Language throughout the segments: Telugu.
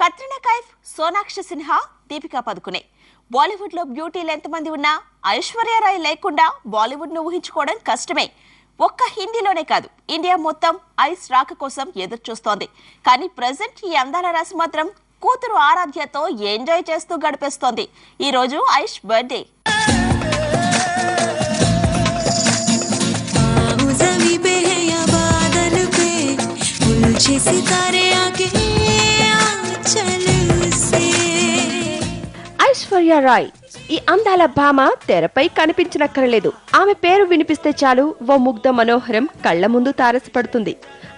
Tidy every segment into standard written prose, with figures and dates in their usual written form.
కత్రినా కైఫ్, సోనాక్షి సిన్హా, దీపికా పదుకునే. బాలీవుడ్ లో బ్యూటీలు ఎంతమంది ఉన్నా ఐశ్వర్య రాయ్ లేకుండా బాలీవుడ్ ను ఊహించుకోవడం కష్టమే. ఒక్క హిందీలోనే కాదు, ఇండియా మొత్తం ఐష్ రాక కోసం ఎదురు చూస్తోంది. కానీ ప్రెజెంట్ ఈ అందాల రాశి మాత్రం కూతురు ఆరాధ్యతో ఎంజాయ్ చేస్తూ గడిపేస్తోంది. ఈ రోజు ఐష్ బర్త్డే. ఐశ్వర్య రాయ్ ఈ అందాల భామ తెరపై కనిపించనక్కర్లేదు. ఆమె పేరు వినిపిస్తే చాలు ఓ ముగ్ధ మనోహరం కళ్ల ముందు తారసపడుతుంది.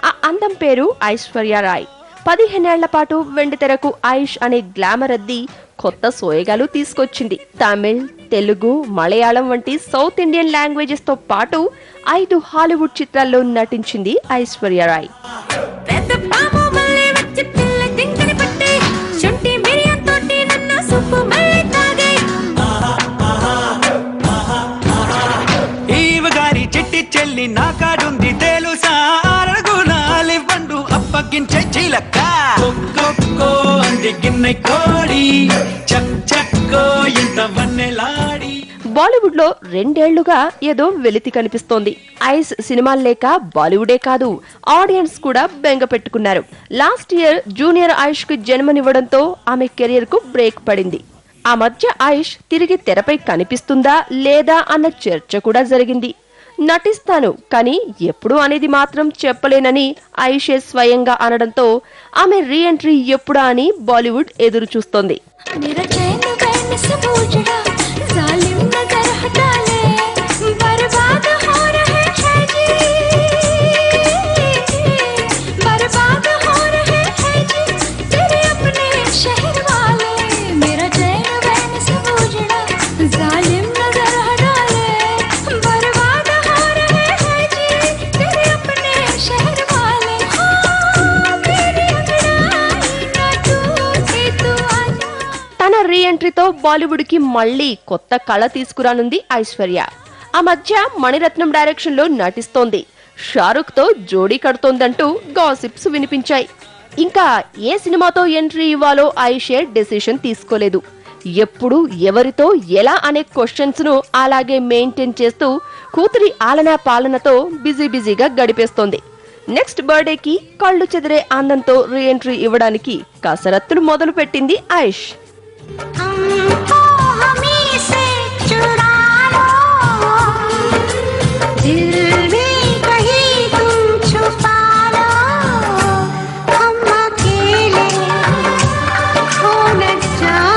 ఆ అందం పేరు ఐశ్వర్య రాయ్. 15 ఏళ్ల పాటు వెండితెరకు ఐష్ అనే గ్లామర్ అద్ది కొత్త సోయగాలు తీసుకొచ్చింది. తమిళ్, తెలుగు, మలయాళం వంటి సౌత్ ఇండియన్ లాంగ్వేజెస్ తో పాటు 5 హాలీవుడ్ చిత్రాల్లో నటించింది ఐశ్వర్య రాయ్. నాకాడుంది తెలుసా అరగునాలి బండు అప్పగించే చిలక బాలీవుడ్ లో 2 ఏళ్లుగా ఏదో వెలితి కనిపిస్తోంది. ఐస్ సినిమాలు లేక బాలీవుడే కాదు, ఆడియన్స్ కూడా బెంగ పెట్టుకున్నారు. లాస్ట్ ఇయర్ జూనియర్ ఐష్ కు జన్మనివ్వడంతో ఆమె కెరియర్ కు బ్రేక్ పడింది. ఆ మధ్య ఐష్ తిరిగి తెరపై కనిపిస్తుందా లేదా అన్న చర్చ కూడా జరిగింది. నటిస్తాను కానీ ఎప్పుడు అనేది మాత్రం చెప్పలేనని ఐషే స్వయంగా అనడంతో ఆమె రీ ఎంట్రీ ఎప్పుడా అని బాలీవుడ్ ఎదురు చూస్తోంది. రీ ఎంట్రీతో బాలీవుడ్ కి మళ్లీ కొత్త కళ తీసుకురానుంది ఐశ్వర్య. ఆ మధ్య మణిరత్నం డైరెక్షన్ లో నటిస్తోంది. షారుఖ్ తో జోడీ కడుతోందంటూ గాసిప్స్ వినిపించాయి. ఇంకా ఏ సినిమాతో ఎంట్రీ ఇవ్వాలో ఐషే డెసిషన్ తీసుకోలేదు. ఎప్పుడు ఎవరితో ఎలా అనే క్వశ్చన్స్ ను అలాగే మెయింటైన్ చేస్తూ కూతురి ఆలనా పాలనతో బిజీగా గడిపేస్తోంది. నెక్స్ట్ బర్త్డేకి కళ్ళు చెదిరే అందంతో రీ ఎంట్రీ ఇవ్వడానికి కసరత్తులు మొదలు పెట్టింది ఐష్. हमको हमी से चुरा लो, दिल भी कहीं तुम छुपा लो, हम अकेले हो न जाए.